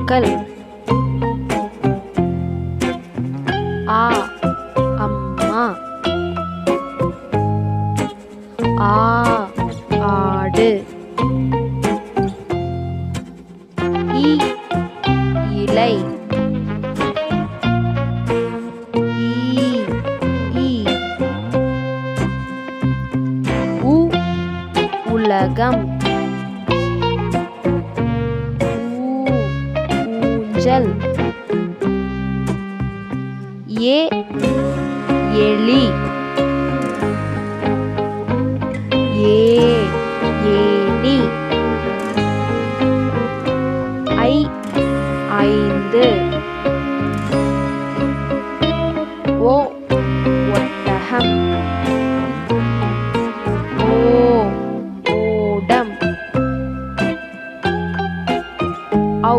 பூக்கள். ஆ அம்மா. ஆ ஆடு. இ இலை. ஈ உ உலகம். ஊஞ்சல். ஏ எலி. ஏணி. ஐந்து. ஒட்டகம். ஓடம். ஔ